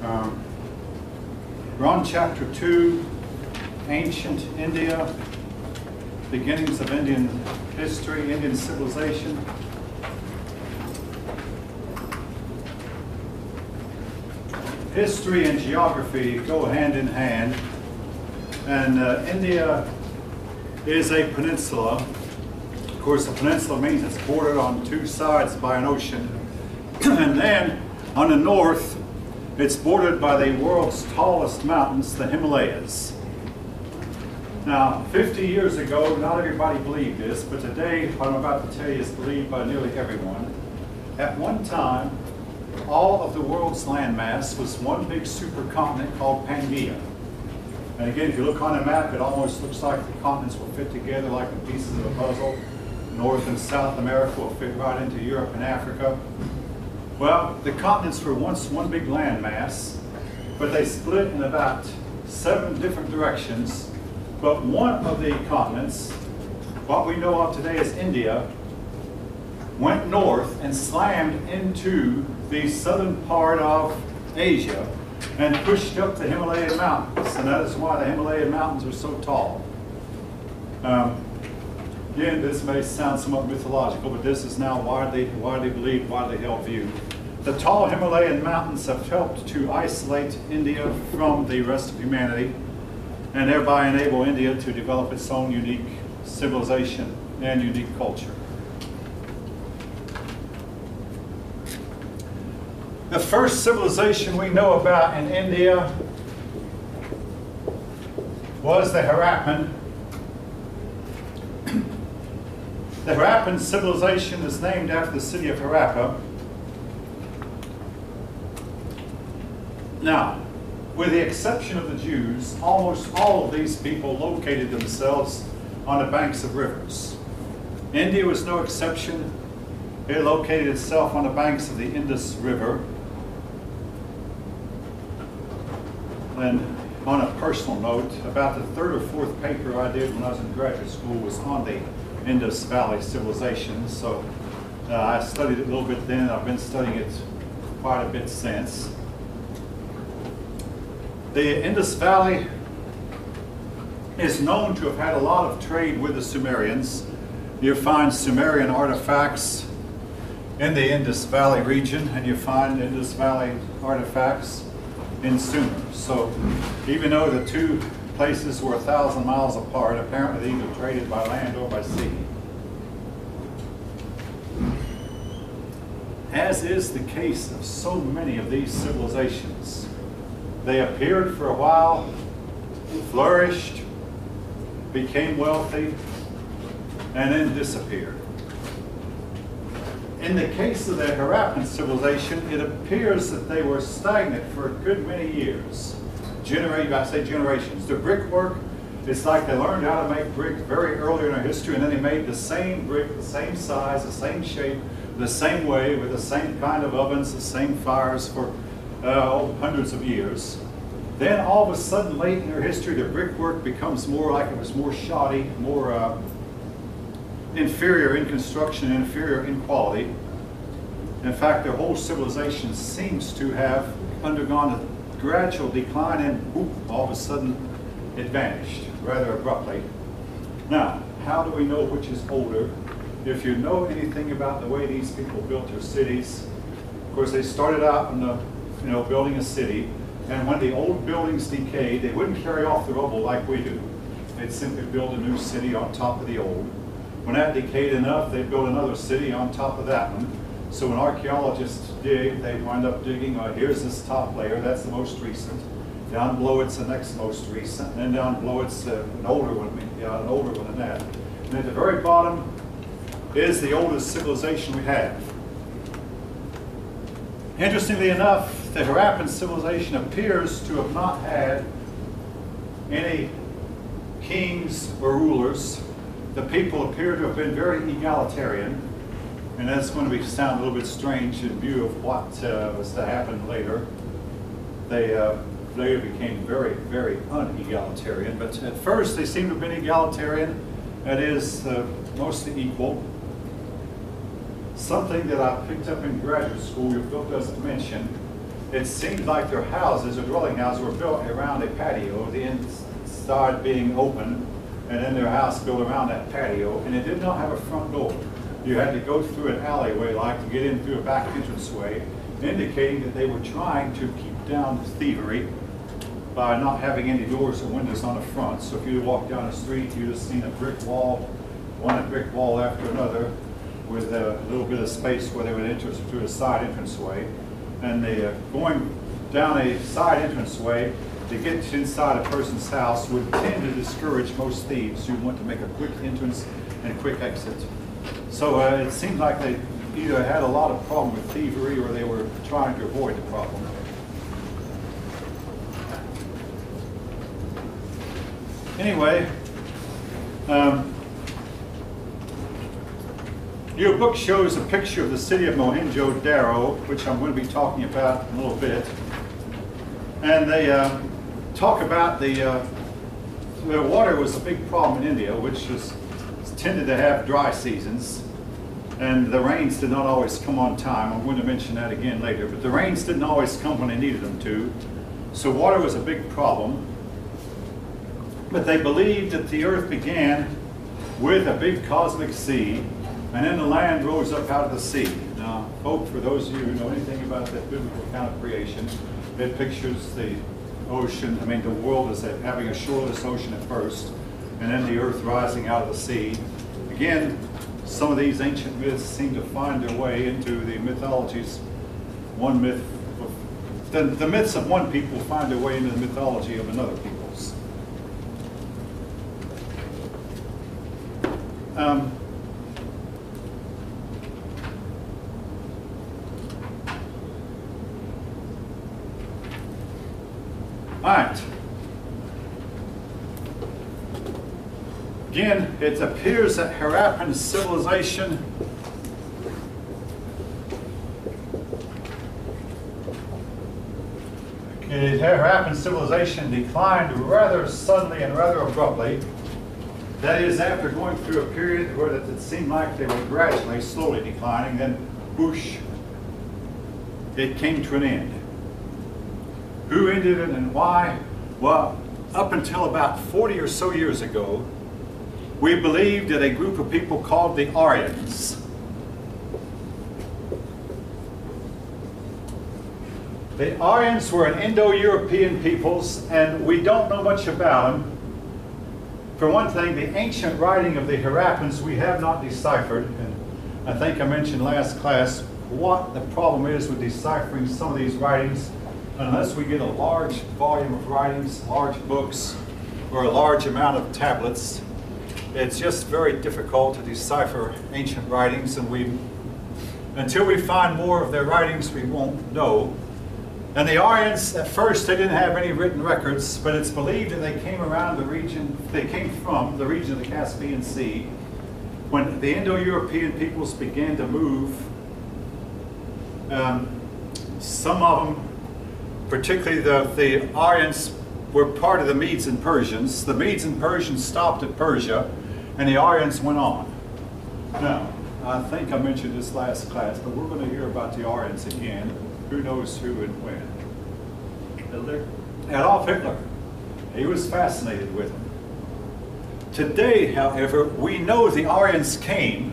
Um, we're on chapter 2, Ancient India, beginnings of Indian history, Indian civilization. History and geography go hand in hand, and India is a peninsula. Of course, a peninsula means it's bordered on two sides by an ocean, and then on the north, it's bordered by the world's tallest mountains, the Himalayas. Now, 50 years ago, not everybody believed this, but today, what I'm about to tell you is believed by nearly everyone. At one time, all of the world's landmass was one big supercontinent called Pangaea. And again, if you look on a map, it almost looks like the continents will fit together like the pieces of a puzzle. North and South America will fit right into Europe and Africa. Well, the continents were once one big landmass, but they split in about 7 different directions. But one of the continents, what we know of today as India, went north and slammed into the southern part of Asia and pushed up the Himalayan mountains. And that is why the Himalayan mountains are so tall. Again, this may sound somewhat mythological, but this is now widely believed, widely held view. The tall Himalayan mountains have helped to isolate India from the rest of humanity and thereby enable India to develop its own unique civilization and unique culture. The first civilization we know about in India was the Harappan. The Harappan civilization is named after the city of Harappa. Now, with the exception of the Jews, almost all of these people located themselves on the banks of rivers. India was no exception. It located itself on the banks of the Indus River. And on a personal note, about the 3rd or 4th paper I did when I was in graduate school was on the Indus Valley civilization. So I studied it a little bit then. I've been studying it quite a bit since. The Indus Valley is known to have had a lot of trade with the Sumerians. You find Sumerian artifacts in the Indus Valley region, and you find Indus Valley artifacts in Sumer. So even though the two places were 1,000 miles apart, apparently they either traded by land or by sea. As is the case of so many of these civilizations, they appeared for a while, flourished, became wealthy, and then disappeared. In the case of the Harappan civilization, it appears that they were stagnant for a good many years. I say generations. The brickwork, it's like they learned how to make brick very early in their history, and then they made the same brick, the same size, the same shape, the same way, with the same kind of ovens, the same fires for hundreds of years. Then all of a sudden, late in their history, the brickwork becomes more like it was more shoddy, more inferior in construction, inferior in quality. In fact, their whole civilization seems to have undergone a gradual decline, and whoop, all of a sudden it vanished rather abruptly. Now, how do we know which is older? If you know anything about the way these people built their cities, of course they started out in building a city, and when the old buildings decayed, they wouldn't carry off the rubble like we do. They'd simply build a new city on top of the old. When that decayed enough, they'd build another city on top of that one. So when archaeologists dig, they wind up digging, here's this top layer, that's the most recent. Down below it's the next most recent, and then down below it's an older one than that. And at the very bottom is the oldest civilization we have. Interestingly enough, the Harappan civilization appears to have not had any kings or rulers. The people appear to have been very egalitarian, and that's going to sound a little bit strange in view of what was to happen later. They later became very, very unegalitarian, but at first they seem to have been egalitarian, that is, mostly equal. Something that I picked up in graduate school your book doesn't mention it seems like their houses or dwelling houses were built around a patio, the inside being open, and then their house built around that patio, and it did not have a front door. You had to go through an alleyway like to get in through a back entranceway, indicating that they were trying to keep down thievery by not having any doors or windows on the front. So if you walk down the street, you'd have seen a brick wall, one brick wall after another, with a little bit of space where they would enter through a side entranceway. And they, going down a side entranceway to get inside a person's house would tend to discourage most thieves who want to make a quick entrance and a quick exit. So it seemed like they either had a lot of problem with thievery or they were trying to avoid the problem. Anyway, your book shows a picture of the city of Mohenjo-Daro, which I'm going to be talking about in a little bit. And they talk about the water was a big problem in India, which was tended to have dry seasons. And the rains did not always come on time. I'm going to mention that again later. But the rains didn't always come when they needed them to. So water was a big problem. But they believed that the earth began with a big cosmic sea, and then the land rose up out of the sea. Now, folk, for those of you who know anything about that biblical account of creation, it pictures the ocean, the world as having a shoreless ocean at first, and then the earth rising out of the sea. Again, some of these ancient myths seem to find their way into the mythologies. One myth, the myths of one people find their way into the mythology of another people's. All right. Again, it appears that Harappan civilization declined rather suddenly and rather abruptly. That is, after going through a period where it seemed like they were gradually, slowly declining, then whoosh, it came to an end. Who ended it and why? Well, up until about 40 or so years ago, we believed that a group of people called the Aryans. The Aryans were an Indo-European peoples, and we don't know much about them. For one thing, the ancient writing of the Harappans we have not deciphered, and I think I mentioned last class what the problem is with deciphering some of these writings. Unless we get a large volume of writings, large books, or a large amount of tablets, it's just very difficult to decipher ancient writings, and until we find more of their writings, we won't know. And the Aryans, at first, they didn't have any written records, but it's believed that they came around the region, they came from the region of the Caspian Sea. When the Indo-European peoples began to move, some of them, particularly the Aryans, were part of the Medes and Persians. The Medes and Persians stopped at Persia, and the Aryans went on. Now, I think I mentioned this last class, but we're going to hear about the Aryans again. Who knows who and when? Hitler? Adolf Hitler. He was fascinated with them. Today, however, we know the Aryans came,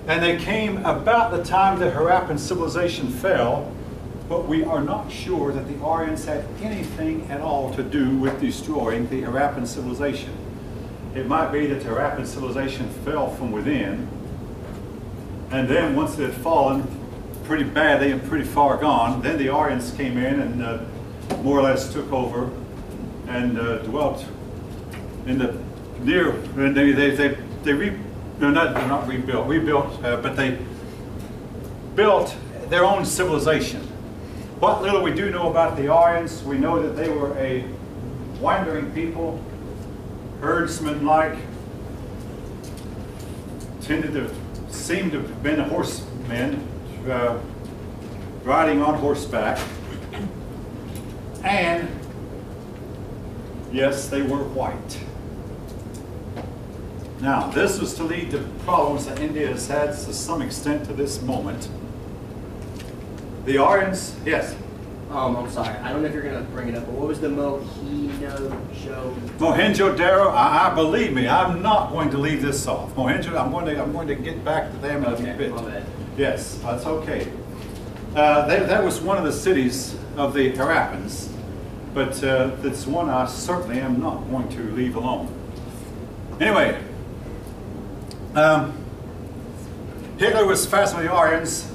and they came about the time the Harappan civilization fell, but we are not sure that the Aryans had anything at all to do with destroying the Harappan civilization. It might be that the Harappan civilization fell from within, and then once it had fallen pretty badly and pretty far gone, then the Aryans came in and more or less took over and dwelt in the near, and but they built their own civilization. What little we do know about the Aryans, we know that they were a wandering people, herdsmen-like, seemed to have been horsemen, riding on horseback, and yes, they were white. Now, this was to lead to problems that India has had to some extent to this moment. The Aryans, yes? I'm sorry. I don't know if you're going to bring it up, but what was the Mohenjo-Daro? Mohenjo-Daro, I believe me, I'm not going to leave this off. I'm going to get back to them in a bit. My bad. Yes, that's okay. That was one of the cities of the Harappans, but that's one I certainly am not going to leave alone. Anyway, Hitler was fascinated with the Aryans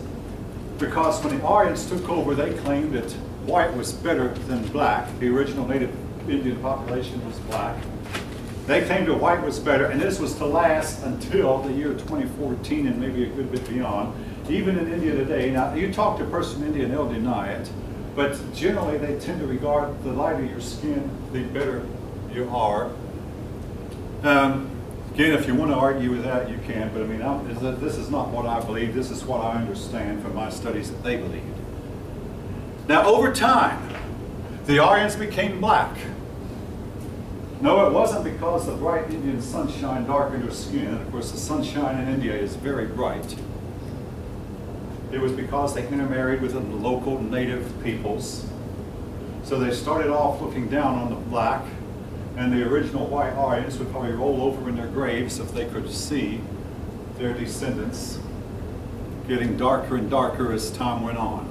because when the Aryans took over, they claimed that white was better than black. The original native Indian population was black. They claimed that white was better, and this was to last until the year 2014 and maybe a good bit beyond. Even in India today, now you talk to a person in India and they'll deny it, but generally they tend to regard the lighter your skin, the better you are. Again, if you want to argue with that, you can, but I mean, this is not what I believe. This is what I understand from my studies that they believed. Now, over time, the Aryans became black. No, it wasn't because the bright Indian sunshine darkened their skin. Of course, the sunshine in India is very bright. It was because they intermarried with the local native peoples. So they started off looking down on the black, and the original white Aryans would probably roll over in their graves if they could see their descendants getting darker and darker as time went on,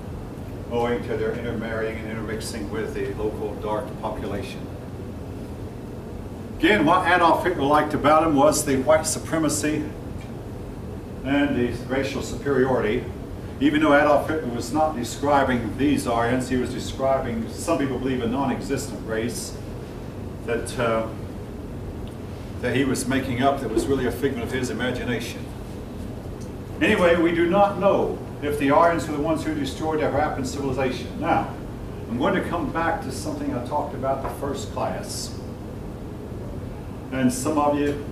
owing to their intermarrying and intermixing with the local dark population. Again, what Adolf Hitler liked about him was the white supremacy and the racial superiority. Even though Adolf Hitler was not describing these Aryans, he was describing, some people believe, a non-existent race that he was making up that was really a figment of his imagination. Anyway, we do not know if the Aryans were the ones who destroyed the Harappan civilization. Now, I'm going to come back to something I talked about in the first class. And some of you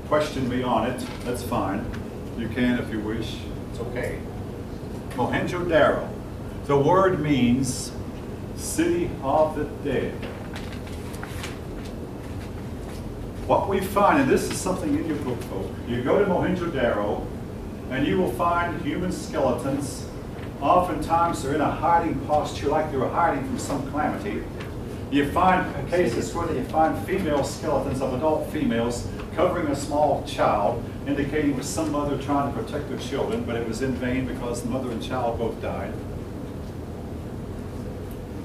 questioned me on it. That's fine. You can if you wish. It's okay. Mohenjo-Daro. The word means city of the dead. What we find, and this is something in your book, folks, you go to Mohenjo-Daro and you will find human skeletons. Oftentimes they're in a hiding posture like they were hiding from some calamity. You find cases where you find female skeletons of adult females covering a small child, indicating it was some mother trying to protect their children, but it was in vain because the mother and child both died.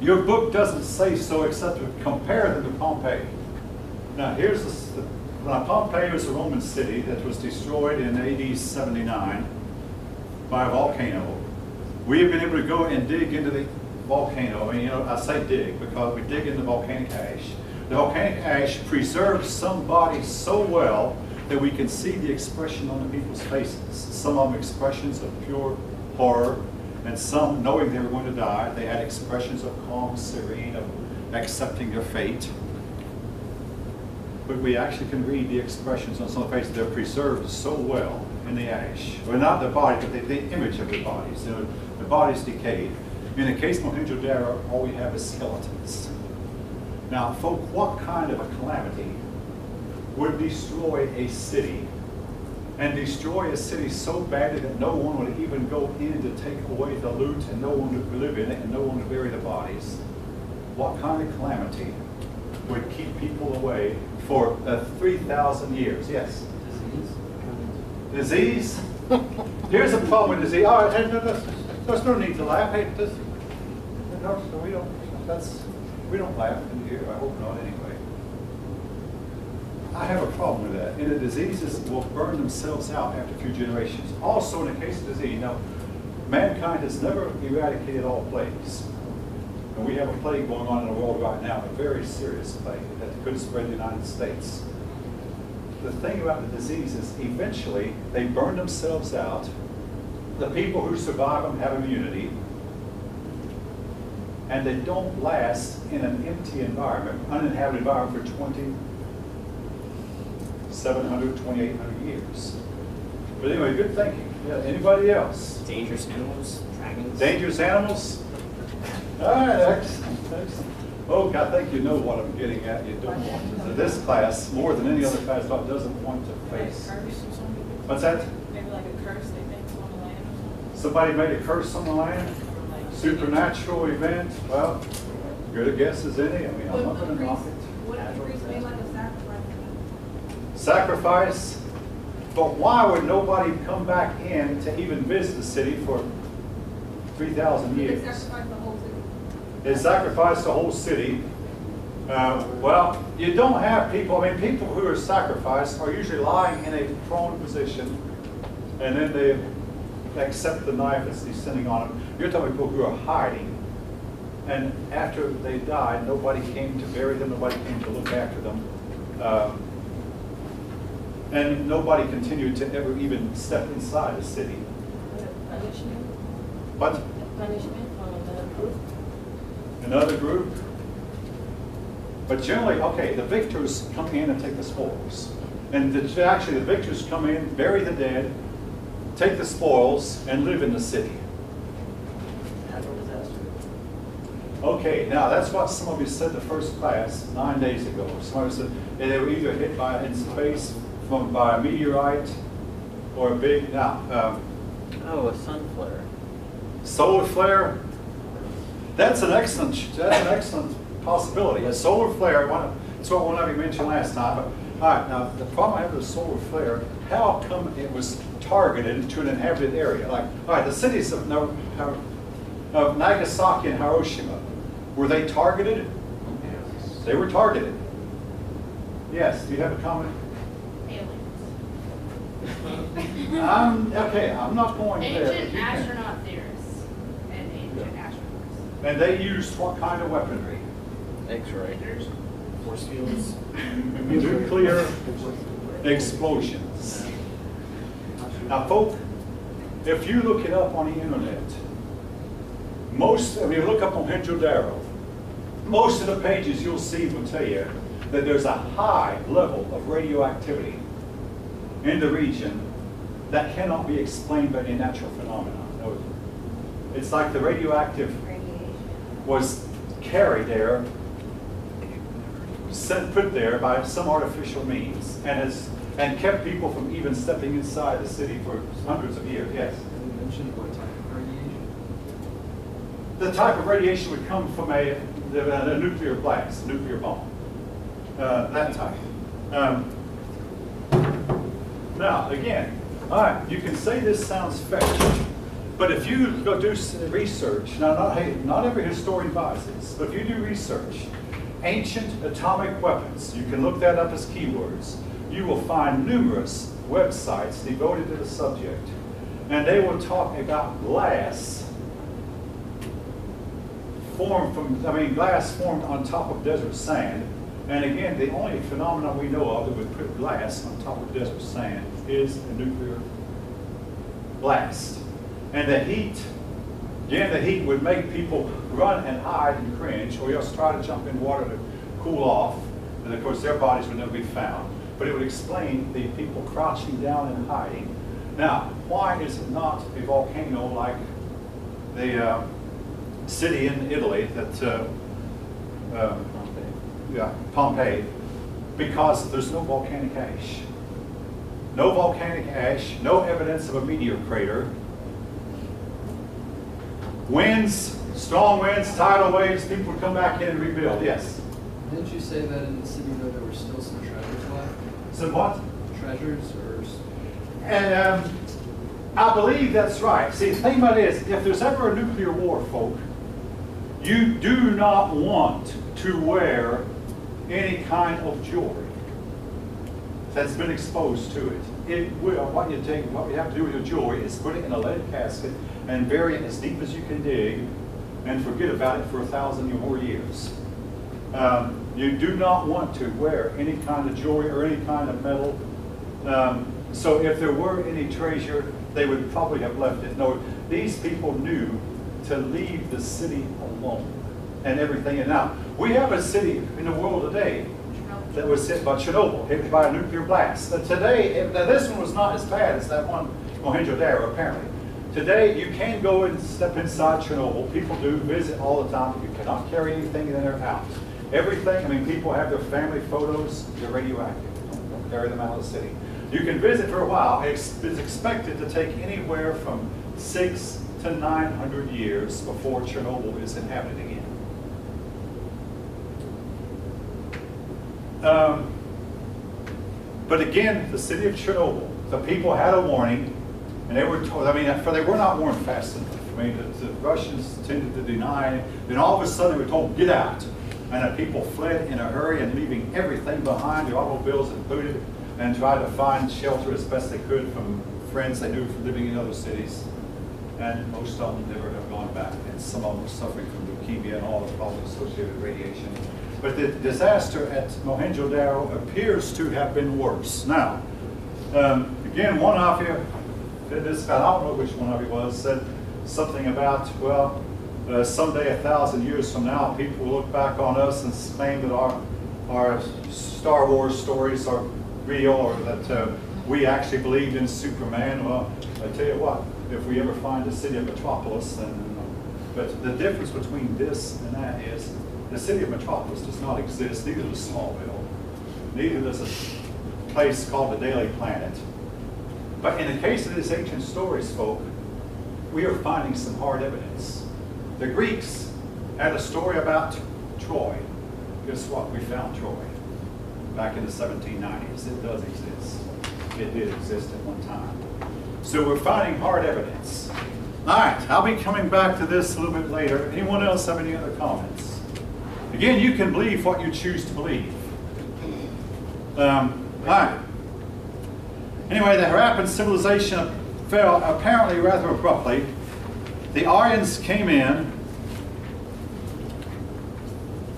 Your book doesn't say so except to compare them to Pompeii. Now here's Pompeii was a Roman city that was destroyed in AD 79 by a volcano. We have been able to go and dig into the volcano, and I say dig because we dig into volcanic ash. The volcanic ash preserves some bodies so well that we can see the expression on the people's faces. Some of them expressions of pure horror, and some, knowing they were going to die, they had expressions of calm, serene, of accepting their fate. But we actually can read the expressions on some of the faces. They're preserved so well in the ash. Well, not the body, but the image of the bodies. The bodies decayed. In the case of Mohenjo-Daro, all we have is skeletons. Now, folk, what kind of a calamity would destroy a city, and destroy a city so badly that no one would even go in to take away the loot, and no one would live in it, and no one would bury the bodies? What kind of calamity would keep people away for 3,000 years? Yes? Disease? Here's a problem with disease. All right, there's no need to laugh. Hey, we don't laugh in here. I hope not anyway. I have a problem with that. And the diseases will burn themselves out after a few generations. Also, in the case of disease, now, mankind has never eradicated all plagues. And we have a plague going on in the world right now, a very serious plague that could spread in the United States. The thing about the disease is eventually they burn themselves out. The people who survive them have immunity. And they don't last in an empty environment, uninhabited environment for 2,700, 2,800 years. But anyway, good thinking. Yeah, anybody else? Dangerous animals, dragons. Dangerous animals? All right, excellent, excellent. Oh, I think you know what I'm getting at. You don't want to. This class, more than any other class, doesn't want to face. What's that? Maybe like a curse they think on the land or something. Somebody made a curse on the land? From like Supernatural event, well, good a guess as any. I mean, I'm not going to knock it. What if the priest made like a sacrifice? Sacrifice, but why would nobody come back in to even visit the city for 3,000 They years? sacrificed the whole city. They sacrificed the whole city. Well, you don't have people, I mean, people who are sacrificed are usually lying in a prone position, and then they accept the knife that's descending on them. You're talking about people who are hiding, and after they died, nobody came to bury them, nobody came to look after them. And nobody continued to ever even step inside the city. Punishment? But Punishment from another group? another group. But generally, okay, the victors come in and take the spoils. And actually, the victors come in, bury the dead, take the spoils, and live in the city. Natural disaster. Okay, now that's what some of you said the first class 9 days ago. Some of you said they were either hit in space by a meteorite or a big, Oh, a sun flare. solar flare. That's an excellent possibility. A solar flare, that's what one of you mentioned last time. But, all right, now the problem I have with a solar flare, how come it was targeted to an inhabited area? Like, all right, the cities of Nagasaki and Hiroshima, were they targeted? Yes. They were targeted. Yes, do you have a comment? Okay, I'm not going there. Ancient astronaut theorists and ancient astronauts. And they used what kind of weaponry? X-ray. Force fields. Nuclear explosions. Now, folk, if you look it up on the internet, if you look up Mohenjo-Daro, most of the pages you'll see will tell you that there's a high level of radioactivity in the region that cannot be explained by any natural phenomenon. No, it's like the radioactive was carried there, put there by some artificial means, and kept people from even stepping inside the city for hundreds of years. Yes. You mentioned what type of radiation? The type of radiation would come from a nuclear blast, a nuclear bomb. That type. Now, again, all right, you can say this sounds fetched, but if you go do research, now not every historian buys this, but if you do research, ancient atomic weapons, you can look that up as keywords, you will find numerous websites devoted to the subject, and they will talk about glass glass formed on top of desert sand. And again, the only phenomenon we know of that would put glass on top of desert sand is a nuclear blast. And the heat would make people run and hide and cringe, or else try to jump in water to cool off. And of course, their bodies would never be found. But it would explain the people crouching down and hiding. Now, why is it not a volcano like the city in Italy that Pompeii? Because there's no volcanic ash. No volcanic ash, no evidence of a meteor crater. Winds, strong winds, tidal waves, people would come back in and rebuild. Yes? Didn't you say that in the city though there were still some treasures left? So what? Treasures or? And I believe that's right. See, the thing about it is, if there's ever a nuclear war, folk, you do not want to wear any kind of jewelry that's been exposed to it. It will, what you have to do with your jewelry is put it in a lead casket and bury it as deep as you can dig and forget about it for 1,000 or more years. You do not want to wear any kind of jewelry or any kind of metal. So if there were any treasure, they would probably have left it. No, these people knew to leave the city alone and everything. And now, we have a city in the world today that was hit by Chernobyl, hit by a nuclear blast. Today, now this one was not as bad as that one, Mohenjo-Daro, apparently. Today, you can go and step inside Chernobyl. People do visit all the time. You cannot carry anything in there out. Everything, I mean, people have their family photos, they're radioactive. Don't carry them out of the city. You can visit for a while. It's expected to take anywhere from 6 to 900 years before Chernobyl is inhabited again. But again, the city of Chernobyl, the people had a warning, and they were told, I mean, they were not warned fast enough. I mean, the Russians tended to deny, then all of a sudden they were told, get out. And the people fled in a hurry and leaving everything behind, the automobiles included, and tried to find shelter as best they could from friends they knew from living in other cities. And most of them never have gone back. And some of them were suffering from leukemia and all the problems associated with radiation. But the disaster at Mohenjo-Daro appears to have been worse. Now, again, one of you, this guy, I don't know which one of you was, said something about, well, someday 1,000 years from now, people will look back on us and claim that our Star Wars stories are real, or that we actually believed in Superman. Well, I tell you what, if we ever find the city of Metropolis, then, but the difference between this and that is the city of Metropolis does not exist, neither does Smallville, neither does a place called the Daily Planet. But in the case of these ancient stories, folk, we are finding some hard evidence. The Greeks had a story about Troy. Guess what? We found Troy back in the 1790s. It does exist. It did exist at one time. So we're finding hard evidence. All right, I'll be coming back to this a little bit later. Anyone else have any other comments? Again, you can believe what you choose to believe. All right. Anyway, the Harappan civilization fell apparently rather abruptly. The Aryans came in,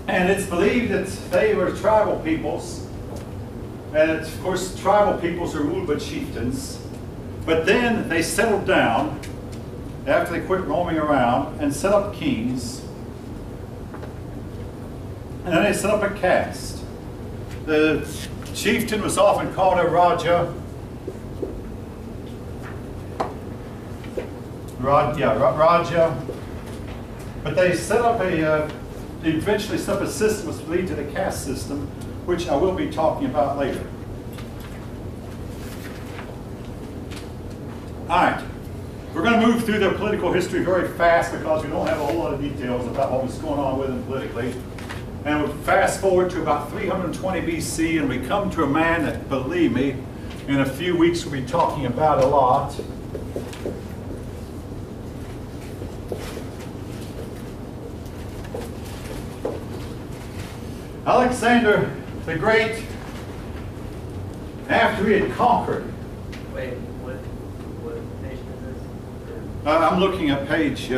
and it's believed that they were tribal peoples. And it's, of course, tribal peoples are ruled by chieftains. But then they settled down after they quit roaming around and set up kings. And then they set up a caste. The chieftain was often called a Raja. Raja. But they set up they eventually set up a system which lead to the caste system, which I will be talking about later. All right, we're going to move through their political history very fast because we don't have a whole lot of details about what was going on with them politically. And we'll fast forward to about 320 BC, and we come to a man that, believe me, in a few weeks we'll be talking about a lot. Alexander the Great, after he had conquered. Wait, what nation is this? I'm looking at page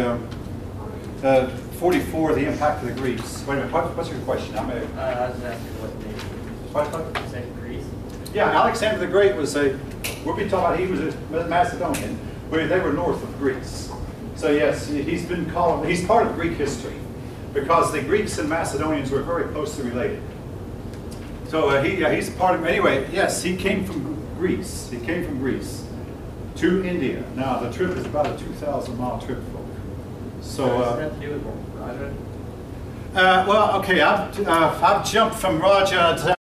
44, the impact of the Greeks. Wait a minute, what's your question? I was asking what nation. What? You said Greece? Yeah, Alexander the Great was we'll be talking about, he was a Macedonian, but they were north of Greece. So yes, he's part of Greek history, because the Greeks and Macedonians were very closely related. So he's part of, anyway, yes, he came from Greece. He came from Greece to India. Now, the trip is about a 2,000-mile trip, folk. So, does that have to do with Raja? well, okay, I've jumped from Raja to